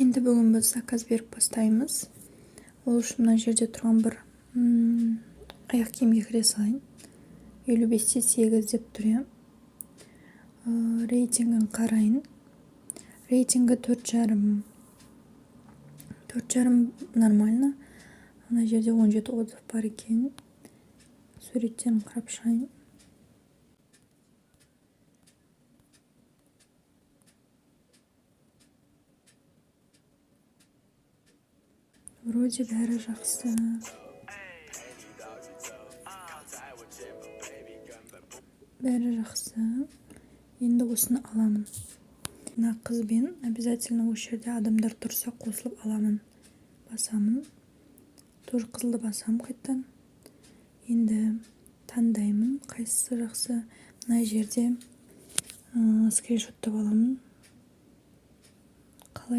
Endi bugun biz zakaz berip bastaymiz. Ол үшін мына жерде тұрған бір аяқ киімге кіре салайын. 55-те 8 деп тұр, иә. Рейтингін қарайын. Рейтингі 4,5. 4,5 нормально. Мына жерде 17 отзыв бар екен. Суреттерін қарап шығайын. Вроде бәрі жақсы. Бәрі жақсы. Енді осыны аламын. Мына қызбен обязательно осы жерде адамдар тұрса қосылып аламын. Басамын. Тоже қызылды басамын қайттан. Енді таңдаймын, қайсысы жақсы. Мына жерде скриншоттап аламын.